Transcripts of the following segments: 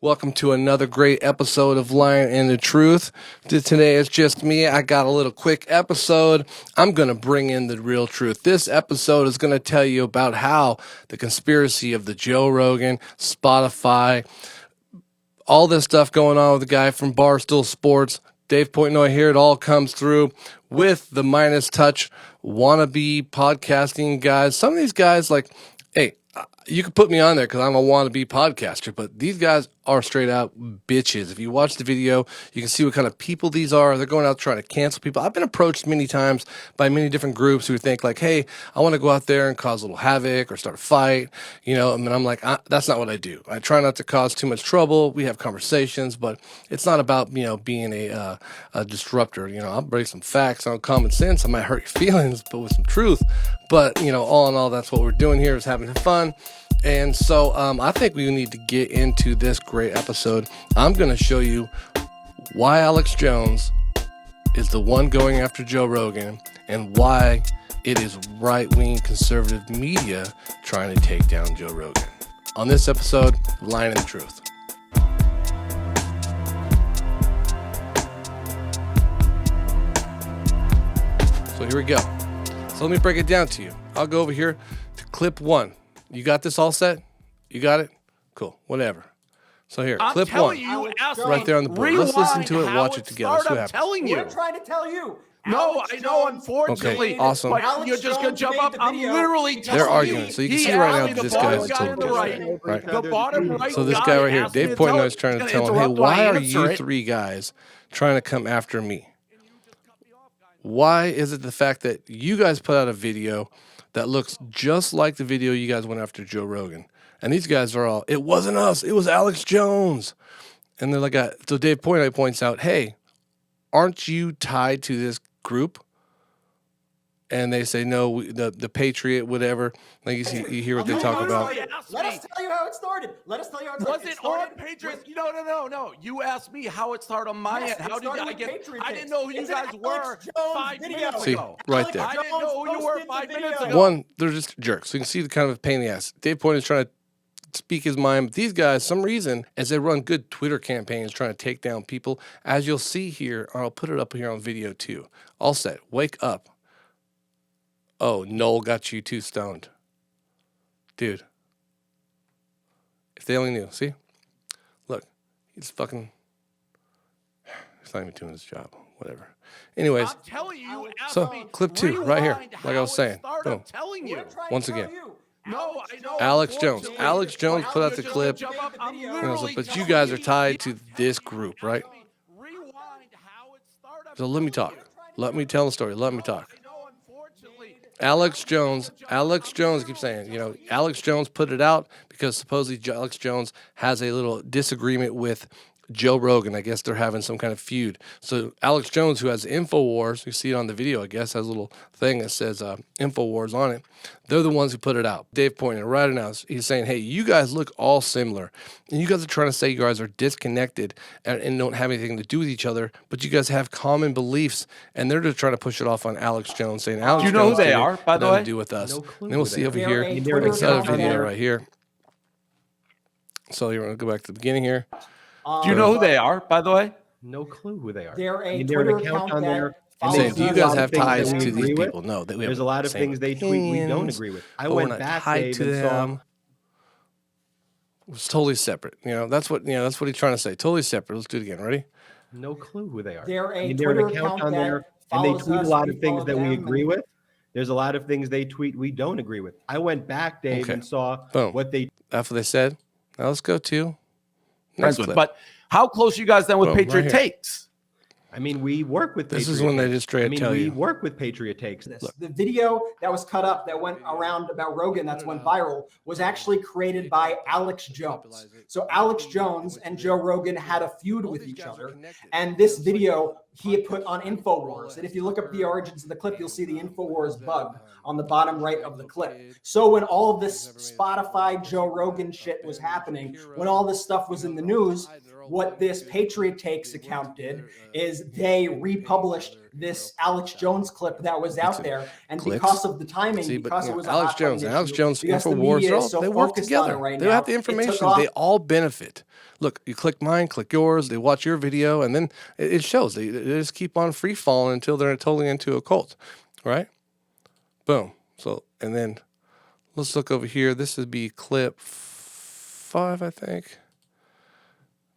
Welcome to another great episode of Lying and the Truth. Today it's just me. I got a little quick episode. I'm going to bring in the real truth. This episode is going to tell you about how the conspiracy of the Joe Rogan, Spotify, all this stuff going on with the guy from Barstool Sports, Dave Portnoy here, it all comes through with the Minus Touch wannabe podcasting guys. Some of these guys, like, hey, you could put me on there because I'm a wannabe podcaster, but these guys are straight out bitches. If you watch the video, you can see what kind of people these are. They're going out trying to cancel people. I've been approached many times by many different groups who think like, hey, I want to go out there and cause a little havoc or start a fight, you know, and I'm like, that's not what I do. I try not to cause too much trouble. We have conversations, but it's not about, you know, being a disruptor. You know, I'll break some facts on common sense. I might hurt your feelings, but with some truth. But, you know, all in all, that's what we're doing here, is having fun. And so I think we need to get into this great episode. I'm going to show you why Alex Jones is the one going after Joe Rogan and why it is right-wing conservative media trying to take down Joe Rogan. On this episode of Lying and the Truth. So here we go. So let me break it down to you. I'll go over here to clip 1. You got this all set? You got it? Cool. Whatever. So here, clip 1. Right there on the board. Let's listen to it and watch it together. See what happens. We're trying to tell you. No, I know, unfortunately. Okay, awesome. But you're just going to jump up. I'm literally telling They're arguing. So you can see right now that this guy is a total right. right? The bottom right. So this guy right here, Dave Portnoy, is trying to tell him, hey, why are you three guys trying to come after me? Why is it the fact that you guys put out a video that looks just like the video you guys went after Joe Rogan? And these guys are all, it wasn't us, it was Alex Jones. And they're like, so Dave Portnoy points out, hey, aren't you tied to this group? And they say, no, the Patriot, whatever. Like you hear what they talk about. Let us tell you how it started. Was it on Patriot? No. You asked me how it started on my end. How did I get? I didn't know who you guys were 5 minutes ago. See, right there. I didn't know who you were 5 minutes ago. One, they're just jerks. So you can see the kind of a pain in the ass. Dave Portnoy is trying to speak his mind. But these guys, some reason, as they run good Twitter campaigns trying to take down people, as you'll see here, I'll put it up here on video too. Alset, wake up. Oh, Noel got you too stoned. Dude. If they only knew. See? Look. He's fucking... He's not even doing his job. Whatever. Anyways. I'm telling you, so, clip 2, right here. Like I was saying. Boom. Once again. No, I know. Alex Jones. Alex Jones put out the clip. But you guys are tied to this group, right? So let me talk. Let me tell the story. Let me talk. Alex Jones keeps saying, you know, Alex Jones put it out because supposedly Alex Jones has a little disagreement with Joe Rogan. I guess they're having some kind of feud. So Alex Jones, who has InfoWars, you see it on the video, I guess, has a little thing that says InfoWars on it. They're the ones who put it out. Dave Portnoy, right now, he's saying, hey, you guys look all similar. And you guys are trying to say you guys are disconnected and don't have anything to do with each other, but you guys have common beliefs. And they're just trying to push it off on Alex Jones, saying, Alex Jones, do you know who they are, by the way? To do with us. And then we'll see over here, this other video right here. So you're going to go back to the beginning here. Do you know who they are, by the way? No clue who they are. They're a Twitter account on there. Saying, do you guys have ties to these people? No, there's a lot of things they tweet we don't agree with. I went back, Dave, and saw. It's totally separate. You know, that's what he's trying to say. Totally separate. Let's do it again. Ready? No clue who they are. They're an account on there, and they tweet a lot of things that we agree with. There's a lot of things they tweet we don't agree with. I went back, Dave, and saw what they. That's what they said. Now let's go to. But how close are you guys then with Patriot Takes? I mean, we work with This is when they just straight tell you. We work with Patriot Takes. The video that was cut up that went around about Rogan that's went viral was actually created by Alex Jones. So Alex Jones and Joe Rogan had a feud with each other. And this video he had put on InfoWars. And if you look up the origins of the clip, you'll see the InfoWars bug on the bottom right of the clip. So when all of this Spotify, Joe Rogan shit was happening, when all this stuff was in the news, what this Patriot Takes account did is they republished this Alex Jones clip that was out there, and because of the timing, because it was Alex Jones, because the Infowars, media is so they work focused on it together. right They now, have the information. They all benefit. Look, you click mine, click yours. They watch your video, and then it shows. They just keep on free falling until they're totally into a cult, right? Boom. So, and then let's look over here. This would be clip 5, I think.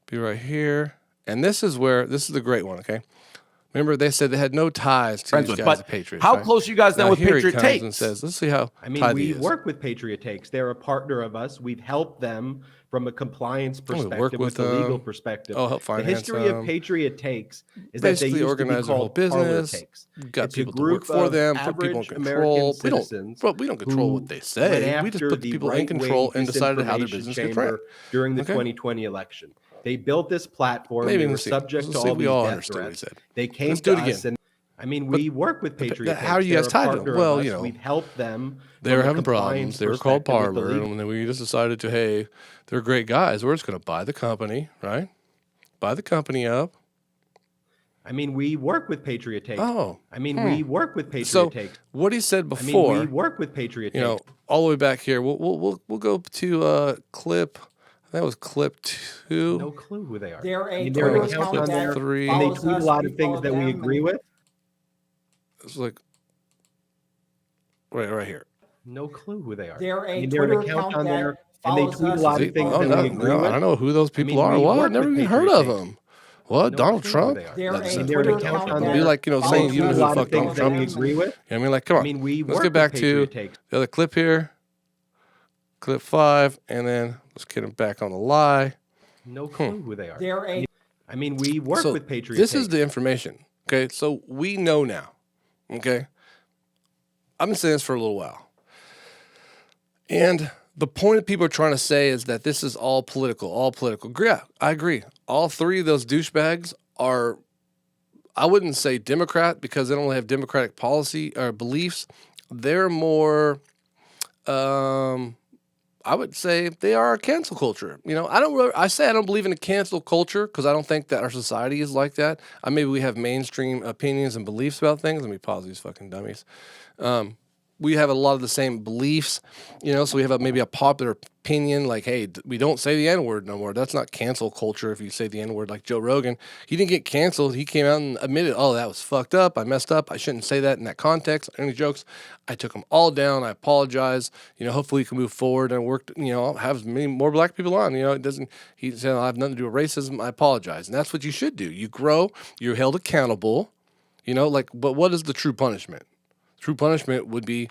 Be right here. And this is the great one, okay? Remember, they said they had no ties to these guys at Patriots. How close you guys then with Patriot Takes? And says, let's see how. I mean, we work with Patriot Takes. They're a partner of us. We've helped them from a compliance perspective, with a legal perspective. Help finance. The history of Patriot Takes is basically that they used organize to be called business. Takes. Got people to work for them, put people in control. We don't control what they say. We just put the people in control and decided how their business gets ran. During the 2020 election. They built this platform. They were subject to all these death threats. They came to us, and I mean, we work with Patriot Takes. How are you guys tied to them? Well, you know, we've helped them. They were having problems. They were called Parlor, and then we just decided to, hey, they're great guys. We're just going to buy the company, right? Buy the company up. I mean, we work with Patriot Takes. We work with Takes. What he said before. we work with Patriot Takes. You know, all the way back here. We'll go to clip. That was clip 2. No clue who they are. They're an account on there. 3. And they tweet a lot of things that we agree with. It's like right here. No clue who they are. They're an account on there, and they tweet a lot of things that we agree with. I don't know who those people are. What? I've never even heard of them. What? Donald Trump? They're an account on there. Be like, saying you know who the fuck Donald Trump is. Agree with. I mean, like, come on. Let's get back to the other clip here. Clip 5, and then let's get him back on the lie. No clue who they are. We work with Patriot This is the information. Okay, so we know now. Okay, I've been saying this for a little while, and the point that people are trying to say is that this is all political. All political. Yeah, I agree. All 3 of those douchebags are. I wouldn't say Democrat because they don't have Democratic policy or beliefs. They're more. I would say they are a cancel culture. You know, I don't believe in a cancel culture because I don't think that our society is like that. Maybe we have mainstream opinions and beliefs about things. Let me pause these fucking dummies. We have a lot of the same beliefs, so we have maybe a popular opinion like, hey, we don't say the N-word no more. That's not cancel culture if you say the N-word like Joe Rogan. He didn't get canceled. He came out and admitted, oh, that was fucked up. I messed up. I shouldn't say that in that context. Any jokes? I took them all down. I apologize. Hopefully you can move forward and work, have many more black people on. He said, I have nothing to do with racism. I apologize. And that's what you should do. You grow. You're held accountable, but what is the true punishment? True punishment would be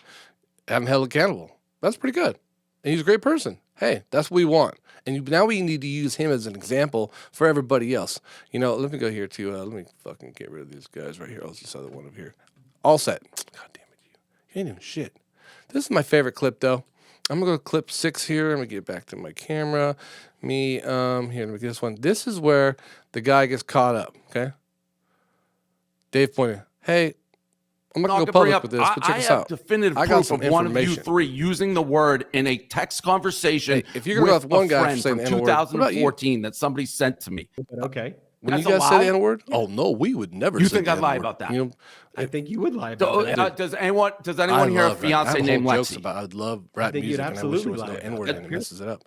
have him held accountable. That's pretty good. And he's a great person. Hey, that's what we want. And now we need to use him as an example for everybody else. Let me go here too. Let me fucking get rid of these guys right here. I'll just other one up here. Alset. God damn it, you ain't even shit. This is my favorite clip though. I'm gonna go to clip 6 here. I'm gonna get back to my camera. Here, let me get this one. This is where the guy gets caught up. Okay. Dave pointed. Hey. I'm not going to go public with this, but check this out. I have definitive proof of one of you 3 using the word in a text conversation if you're going to go with one guy from 2014 that somebody sent to me. Okay. When you guys say the N-word? Oh, no, we would never say the N-word. You think I'd lie about that? I think you would lie about that. Does anyone here a fiance named Lexi? I'd love rap music, and I wish there was no N-word and it messes it up.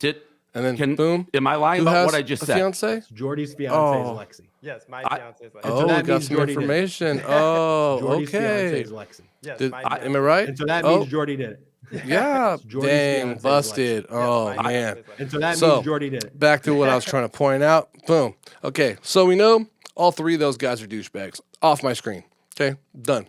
And then, boom. Am I lying about what I just said? Fiance? Jordy's fiance is Lexi. Yes, my fiance is Lexi. Oh, we got some information. Oh, Jordy's fiance is okay. Lexi. Yes, Am I right? And so that means Jordy did it. Yeah. Dang, busted. Oh, man. And so that means Jordy did it. Back to what I was trying to point out. Boom. Okay, so we know all 3 of those guys are douchebags. Off my screen. Okay, done.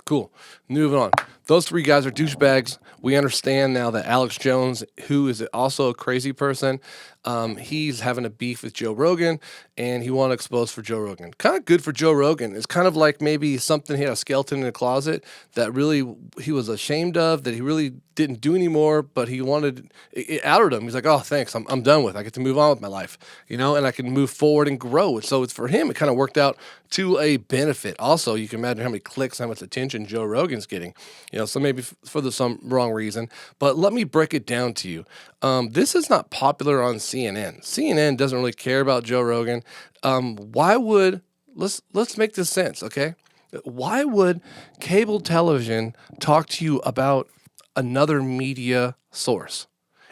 Cool. Moving on. Those 3 guys are douchebags. We understand now that Alex Jones, who is also a crazy person, he's having a beef with Joe Rogan, and he wanted to expose for Joe Rogan. Kind of good for Joe Rogan. It's kind of like maybe something he had a skeleton in the closet that really he was ashamed of, that he really didn't do anymore, but he wanted, it outed him. He's like, oh, thanks, I'm done with it. I get to move on with my life, and I can move forward and grow. So it's for him, it kind of worked out to a benefit. Also, you can imagine how many clicks, how much attention Joe Rogan's getting. So maybe for some wrong reason. But let me break it down to you. This is not popular on CNN. CNN doesn't really care about Joe Rogan. Why would let's make this sense, okay? Why would cable television talk to you about another media source?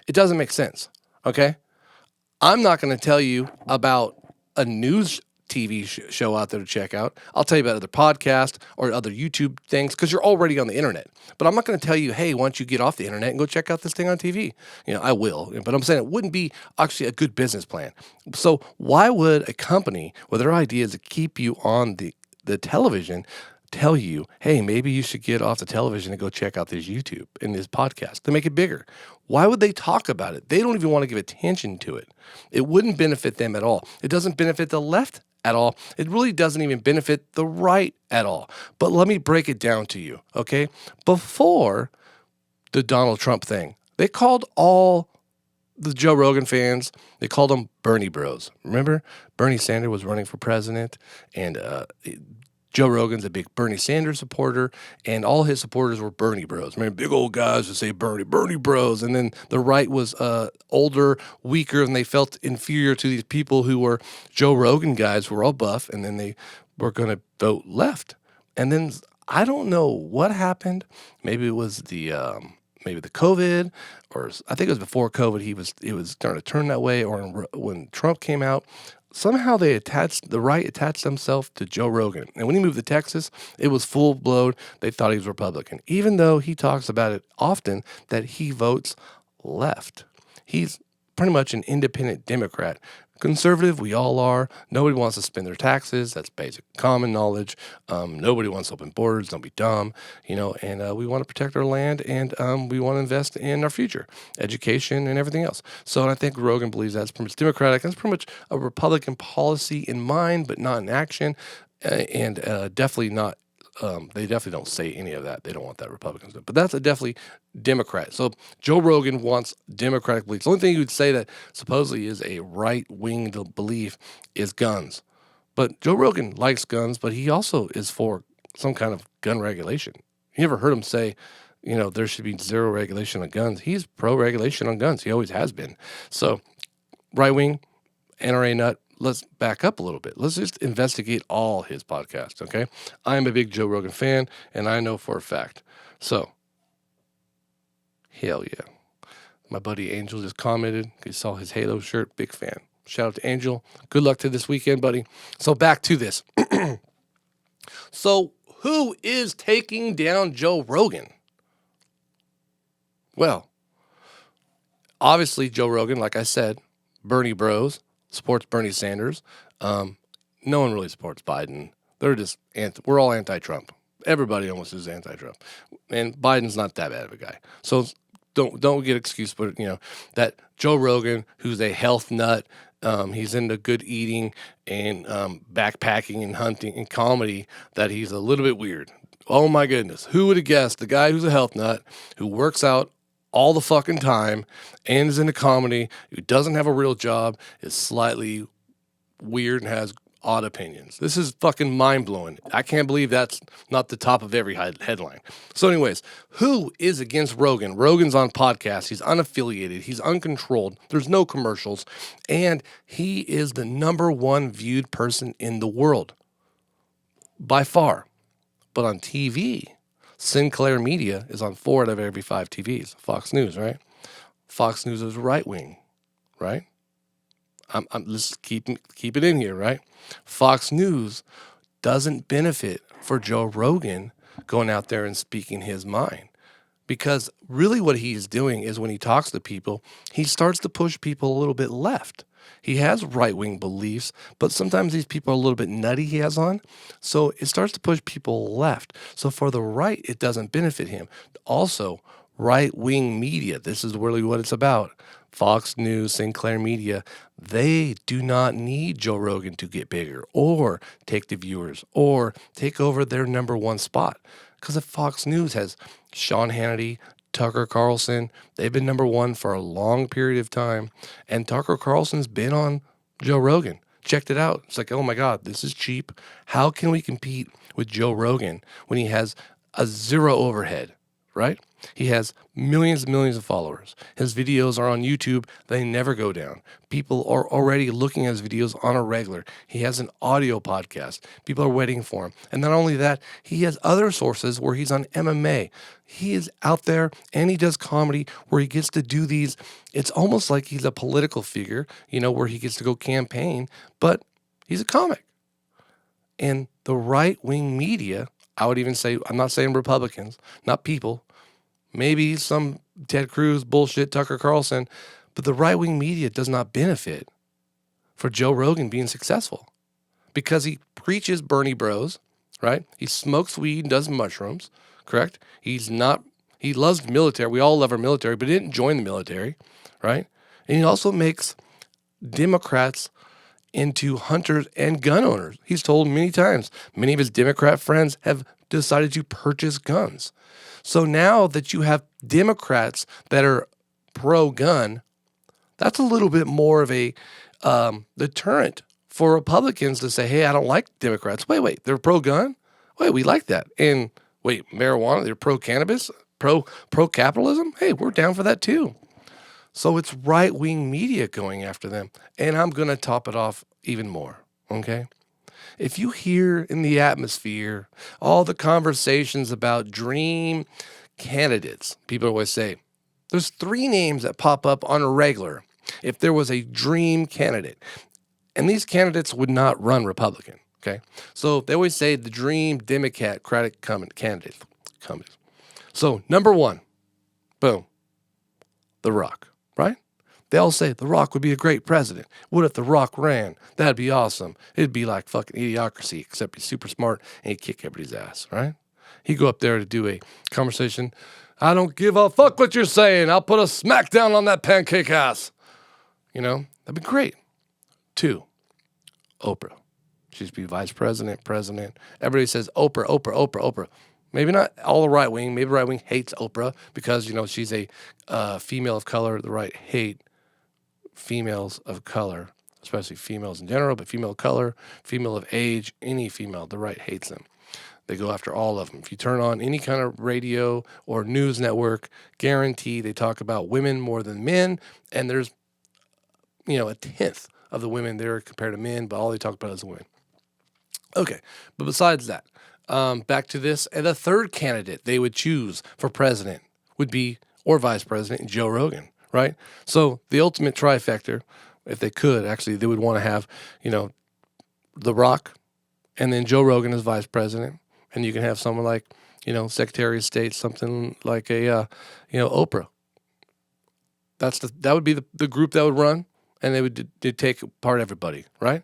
It doesn't make sense, okay? I'm not going to tell you about a news TV show out there to check out. I'll tell you about other podcasts or other YouTube things because you're already on the internet. But I'm not going to tell you, hey, why don't you get off the internet and go check out this thing on TV? I will. But I'm saying it wouldn't be actually a good business plan. So why would a company with their idea is to keep you on the television tell you, hey, maybe you should get off the television and go check out this YouTube and this podcast to make it bigger? Why would they talk about it? They don't even want to give attention to it. It wouldn't benefit them at all. It doesn't benefit the left at all. It really doesn't even benefit the right at all. But let me break it down to you, okay? Before the Donald Trump thing, they called all the Joe Rogan fans, they called them Bernie bros. Remember? Bernie Sanders was running for president, and Joe Rogan's a big Bernie Sanders supporter, and all his supporters were Bernie bros. Remember, big old guys would say Bernie bros. And then the right was older, weaker, and they felt inferior to these people who were Joe Rogan guys who were all buff, and then they were going to vote left. And then I don't know what happened. Maybe it was the COVID, or I think it was before COVID. It was starting to turn that way, or when Trump came out. Somehow the right attached themselves to Joe Rogan. And when he moved to Texas, it was full blown. They thought he was Republican, even though he talks about it often that he votes left. He's pretty much an independent Democrat. Conservative, we all are. Nobody wants to spend their taxes. That's basic common knowledge. Nobody wants to open borders. Don't be dumb, and we want to protect our land, and we want to invest in our future, education and everything else. So, and I think Rogan believes that's pretty much Democratic. That's pretty much a Republican policy in mind, but not in action, and definitely not. They definitely don't say any of that. They don't want that Republicans do. But that's a definitely Democrat. So Joe Rogan wants Democratic beliefs. The only thing you would say that supposedly is a right-wing belief is guns. But Joe Rogan likes guns, but he also is for some kind of gun regulation. You ever heard him say, there should be zero regulation on guns? He's pro-regulation on guns. He always has been. So right-wing, NRA nut. Let's back up a little bit. Let's just investigate all his podcasts, okay? I'm a big Joe Rogan fan, and I know for a fact. So, hell yeah. My buddy Angel just commented. He saw his Halo shirt. Big fan. Shout out to Angel. Good luck to this weekend, buddy. So, back to this. So, who is taking down Joe Rogan? Well, obviously Joe Rogan, like I said, Bernie Bros, supports Bernie Sanders. No one really supports Biden. They're just we're all anti-Trump. Everybody almost is anti-Trump, and Biden's not that bad of a guy. So don't get excuse, but that Joe Rogan, who's a health nut, he's into good eating and backpacking and hunting and comedy. That he's a little bit weird. Oh my goodness, who would have guessed the guy who's a health nut who works out all the fucking time and is into comedy, who doesn't have a real job, is slightly weird and has odd opinions. This is fucking mind-blowing. I can't believe that's not the top of every headline. So anyways, who is against Rogan? Rogan's on podcasts. He's unaffiliated. He's uncontrolled. There's no commercials. And he is the number one viewed person in the world. By far. But on TV, Sinclair Media is on 4 out of every 5 TVs. Fox News, right? Fox News is right-wing, right? Let's keep it in here, right? Fox News doesn't benefit for Joe Rogan going out there and speaking his mind. Because really what he's doing is when he talks to people, he starts to push people a little bit left. He has right-wing beliefs, but sometimes these people are a little bit nutty he has on. So it starts to push people left. So for the right, it doesn't benefit him. Also, right-wing media, this is really what it's about. Fox News, Sinclair Media, they do not need Joe Rogan to get bigger or take the viewers or take over their number one spot. Because if Fox News has Sean Hannity, Tucker Carlson, they've been number one for a long period of time. And Tucker Carlson's been on Joe Rogan. Checked it out. It's like, oh my God, this is cheap. How can we compete with Joe Rogan when he has a zero overhead? right? He has millions and millions of followers. His videos are on YouTube. They never go down. People are already looking at his videos on a regular. He has an audio podcast. People are waiting for him. And not only that, he has other sources where he's on MMA. He is out there and he does comedy where he gets to do these. It's almost like he's a political figure, where he gets to go campaign, but he's a comic. And the right-wing media, I would even say, I'm not saying Republicans, not people, maybe some Ted Cruz bullshit, Tucker Carlson, but the right-wing media does not benefit for Joe Rogan being successful because he preaches Bernie bros, right? He smokes weed and does mushrooms, correct? He loves the military. We all love our military, but he didn't join the military, right? And he also makes Democrats into hunters and gun owners. He's told many times, many of his Democrat friends have decided to purchase guns. So now that you have Democrats that are pro-gun, that's a little bit more of a deterrent for Republicans to say, hey, I don't like Democrats. Wait, they're pro-gun? Wait, we like that. And wait, marijuana, they're pro-cannabis, pro-capitalism? Hey, we're down for that too. So it's right-wing media going after them. And I'm going to top it off even more, okay? If you hear in the atmosphere all the conversations about dream candidates, people always say, there's 3 names that pop up on a regular if there was a dream candidate. And these candidates would not run Republican, okay? So they always say the dream Democratic candidate. So number 1, boom, The Rock. Right? They all say The Rock would be a great president. What if The Rock ran? That'd be awesome. It'd be like fucking Idiocracy, except he's super smart and he'd kick everybody's ass, right? He'd go up there to do a conversation. I don't give a fuck what you're saying. I'll put a smackdown on that pancake ass. That'd be great. 2, Oprah. She'd be vice president, president. Everybody says Oprah. Maybe not all the right wing. Maybe the right wing hates Oprah because, she's a female of color. The right hate females of color, especially females in general, but female of color, female of age, any female, the right hates them. They go after all of them. If you turn on any kind of radio or news network, guarantee they talk about women more than men, and there's, a tenth of the women there compared to men, but all they talk about is women. Okay, but besides that, back to this, and the third candidate they would choose for president would be, or vice president, Joe Rogan, right? So the ultimate trifecta, if they could, actually, they would want to have, The Rock, and then Joe Rogan as vice president, and you can have someone like, Secretary of State, something like a, Oprah. That would be the group that would run, and they would take apart everybody, right?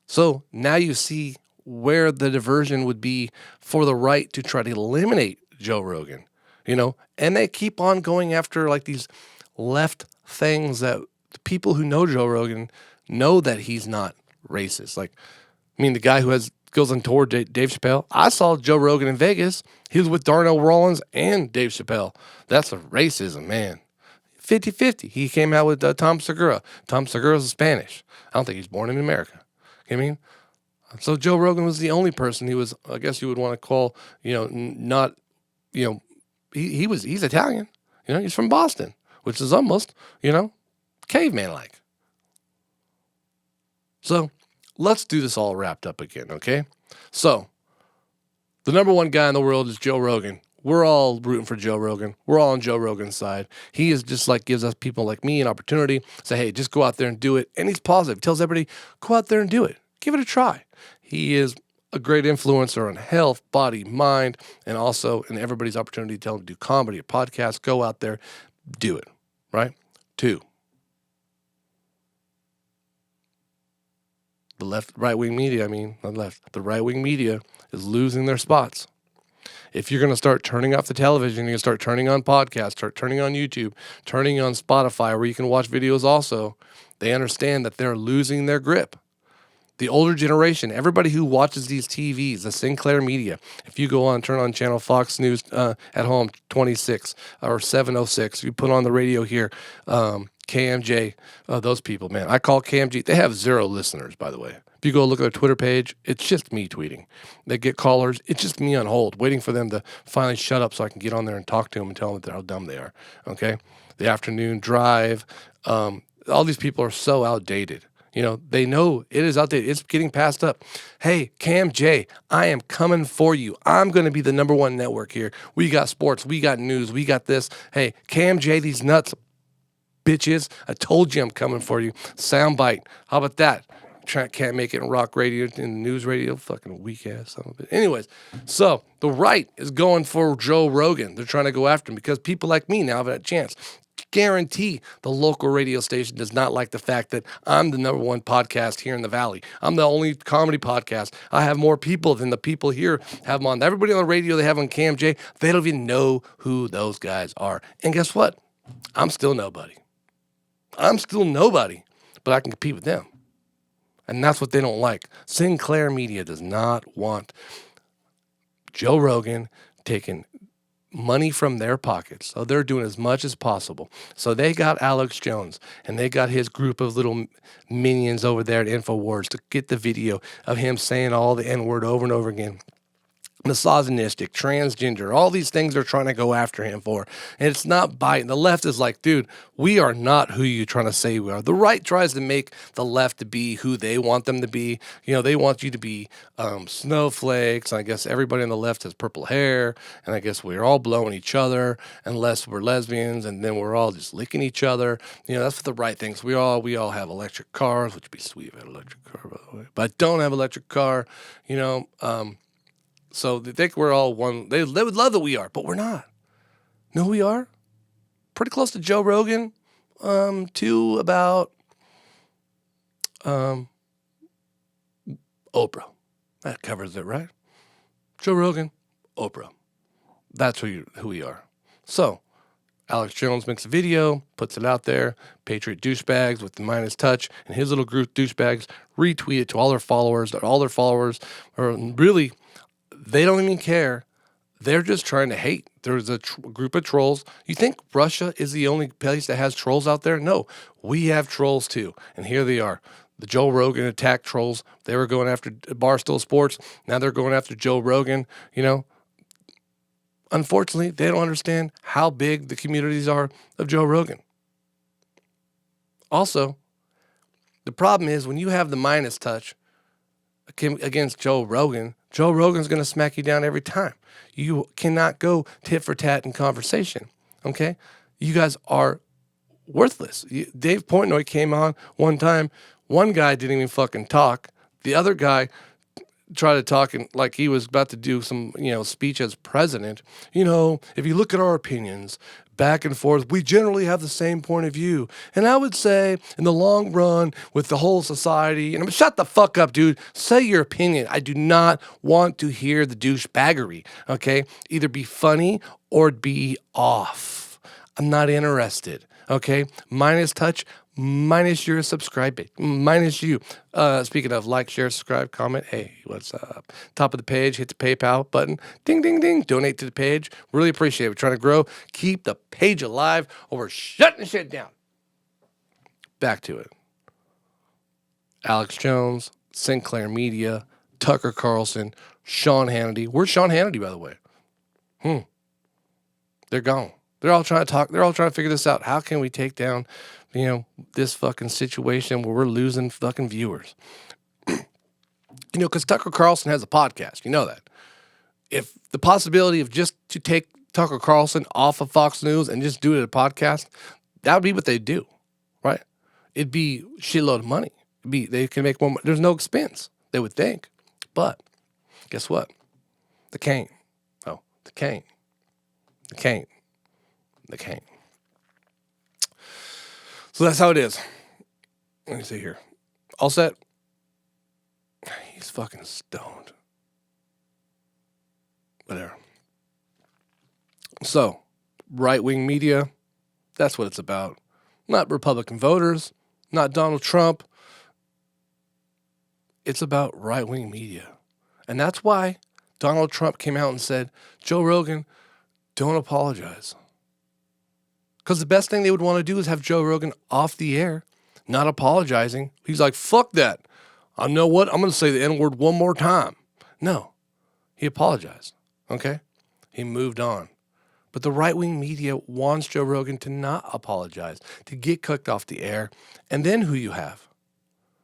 So now you see where the diversion would be for the right to try to eliminate Joe Rogan, and they keep on going after like these left things that people who know Joe Rogan know that he's not racist. Like, the guy who goes on tour, Dave Chappelle. I saw Joe Rogan in Vegas. He was with Darnell Rollins and Dave Chappelle. That's a racism, man. 50-50. He came out with Tom Segura. Tom Segura's Spanish. I don't think he's born in America. So Joe Rogan was the only person he was, I guess you would want to call, not, he's Italian. He's from Boston, which is almost, caveman-like. So let's do this all wrapped up again, okay? So the number 1 guy in the world is Joe Rogan. We're all rooting for Joe Rogan. We're all on Joe Rogan's side. He is just like gives us people like me an opportunity. Say, hey, just go out there and do it. And he's positive. He tells everybody, go out there and do it. Give it a try. He is a great influencer on health, body, mind, and also in everybody's opportunity to tell him to do comedy or podcast. Go out there, do it, right? 2, the right-wing media, the right-wing media is losing their spots. If you're going to start turning off the television, you're going to start turning on podcasts, start turning on YouTube, turning on Spotify where you can watch videos also, they understand that they're losing their grip. The older generation, everybody who watches these TVs, the Sinclair media, if you go on, turn on channel Fox News at home 26 or 706, you put on the radio here, KMJ, those people, man. I call KMG. They have 0 listeners, by the way. If you go look at their Twitter page, it's just me tweeting. They get callers. It's just me on hold, waiting for them to finally shut up so I can get on there and talk to them and tell them how dumb they are. Okay? The afternoon drive. All these people are so outdated. You know, they know it is outdated. It's getting passed up. Hey, Cam J, I am coming for you. I'm going to be the number one network here. We got sports. We got news. We got this. Hey, Cam J, these nuts, bitches. I told you I'm coming for you. Soundbite. How about that? Can't make it in rock radio, in news radio. Fucking weak ass son of a bitch. Anyways, so the right is going for Joe Rogan. They're trying to go after him because people like me now have a chance. Guarantee the local radio station does not like the fact that I'm the number one podcast here in the Valley. I'm the only comedy podcast. I have more people than the people here have them on. Everybody on the radio they have on Cam J, they don't even know who those guys are. And guess what? I'm still nobody. But I can compete with them. And that's what they don't like. Sinclair Media does not want Joe Rogan taking money from their pockets. So they're doing as much as possible. So they got Alex Jones and they got his group of little minions over there at InfoWars to get the video of him saying all the N-word over and over again. Misogynistic, transgender, all these things they're trying to go after him for. And it's not biting. The left is like, dude, we are not who you're trying to say we are. The right tries to make the left to be who they want them to be. You know, they want you to be snowflakes. I guess everybody on the left has purple hair. And I guess we're all blowing each other unless we're lesbians. And then we're all just licking each other. You know, that's what the right thinks. We all have electric cars, which would be sweet if I had an electric car, by the way. But I don't have an electric car, you know. So they think we're all one. They would love that we are, but we're not. Know who we are? Pretty close to Joe Rogan, to about Oprah. That covers it, right? Joe Rogan, Oprah. That's who we are. So Alex Jones makes a video, puts it out there. Patriot douchebags with the Minus Touch and his little group douchebags retweet it to all their followers. All their followers are really... They don't even care. They're just trying to hate. There's a group of trolls. You think Russia is the only place that has trolls out there? No, we have trolls too. And here they are. The Joe Rogan attack trolls. They were going after Barstool Sports. Now they're going after Joe Rogan. You know, unfortunately, they don't understand how big the communities are of Joe Rogan. Also, the problem is when you have the Minus Touch against Joe Rogan's going to smack you down every time. You cannot go tit for tat in conversation, okay? You guys are worthless. Dave Portnoy came on one time. One guy didn't even fucking talk. The other guy tried to talk like he was about to do some, speech as president. You know, if you look at our opinions, back and forth, we generally have the same point of view. And I would say, in the long run, with the whole society, and shut the fuck up, dude. Say your opinion. I do not want to hear the douchebaggery, okay? Either be funny or be off. I'm not interested, okay? Minus Touch, minus your subscribe, minus you. Speaking of, like, share, subscribe, comment. Hey, what's up? Top of the page, hit the PayPal button. Ding, ding, ding. Donate to the page. Really appreciate it. We're trying to grow. Keep the page alive or we're shutting shit down. Back to it. Alex Jones, Sinclair Media, Tucker Carlson, Sean Hannity. Where's Sean Hannity, by the way? They're gone. They're all trying to talk. They're all trying to figure this out. How can we take down, this fucking situation where we're losing fucking viewers? Because Tucker Carlson has a podcast. You know that. If the possibility of just to take Tucker Carlson off of Fox News and just do it as a podcast, that would be what they'd do, right? It'd be a shitload of money. They can make more money. There's no expense, they would think. But guess what? The cane. So that's how it is. Let me see here. Alset. He's fucking stoned. Whatever. So, right-wing media, that's what it's about. Not Republican voters, not Donald Trump. It's about right-wing media. And that's why Donald Trump came out and said, Joe Rogan, don't apologize. Because the best thing they would want to do is have Joe Rogan off the air, not apologizing. He's like, fuck that. I know what? I'm going to say the N-word one more time. No, he apologized. Okay? He moved on. But the right-wing media wants Joe Rogan to not apologize, to get cooked off the air. And then who you have?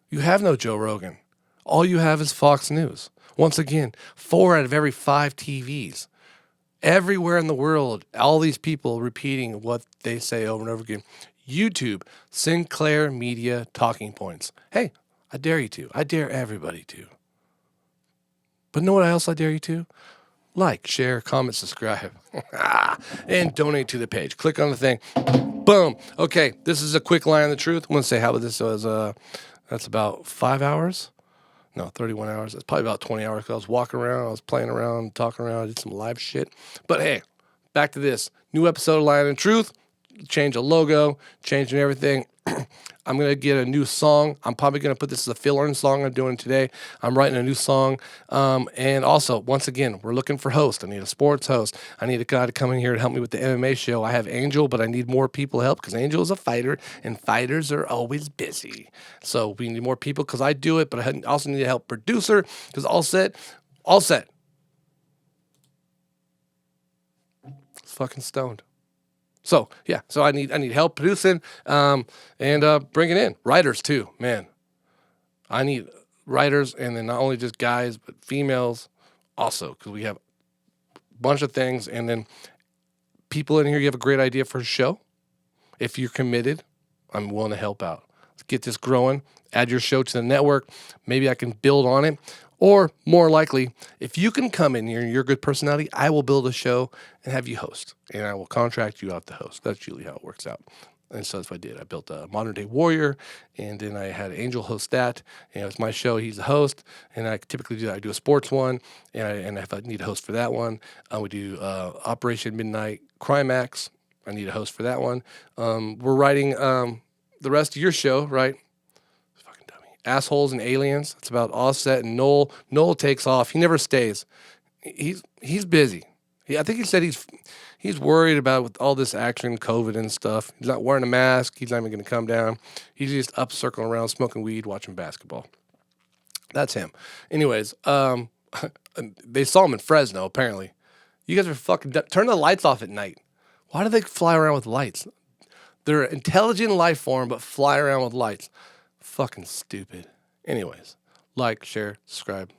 You have no Joe Rogan. All you have is Fox News. Once again, 4 out of every 5 TVs. Everywhere in the world, all these people repeating what they say over and over again. YouTube, Sinclair Media talking points. Hey, I dare you to. I dare everybody to. But know what else I dare you to? Like, share, comment, subscribe, and donate to the page. Click on the thing. Boom. Okay, this is a quick line of the truth. I'm going to say how this was, that's about 5 hours. No, 31 hours. It's probably about 20 hours because I was walking around, I was playing around, talking around, I did some live shit. But hey, back to this. New episode of Line and Truth. Change the logo, changing everything. I'm going to get a new song. I'm probably going to put this as a fill-in song I'm doing today. I'm writing a new song. And also, once again, we're looking for hosts. I need a sports host. I need a guy to come in here to help me with the MMA show. I have Angel, but I need more people to help because Angel is a fighter, and fighters are always busy. So we need more people because I do it, but I also need a help producer because Alset. It's fucking stoned. So, yeah, so I need help producing and bringing in writers, too. Man, I need writers, and then not only just guys, but females also, because we have a bunch of things. And then people in here, you have a great idea for a show. If you're committed, I'm willing to help out. Let's get this growing. Add your show to the network. Maybe I can build on it. Or more likely, if you can come in here and you're a good personality, I will build a show and have you host. And I will contract you out to host. That's usually how it works out. And so that's what I did. I built a Modern Day Warrior, and then I had Angel host that. And it was my show. He's the host. And I typically do that. I do a sports one, and if I need a host for that one, we do Operation Midnight Climax. I need a host for that one. We're writing the rest of your show, right? Assholes and Aliens. It's about Alset and Noel. Noel takes off. He never stays. He's busy. I think he said he's worried about with all this action, COVID and stuff. He's not wearing a mask. He's not even going to come down. He's just up circling around, smoking weed, watching basketball. That's him. Anyways, they saw him in Fresno, apparently. You guys are fucking... Turn the lights off at night. Why do they fly around with lights? They're an intelligent life form, but fly around with lights. Fucking stupid. Anyways, like, share, subscribe.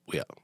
We out.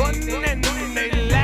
one and they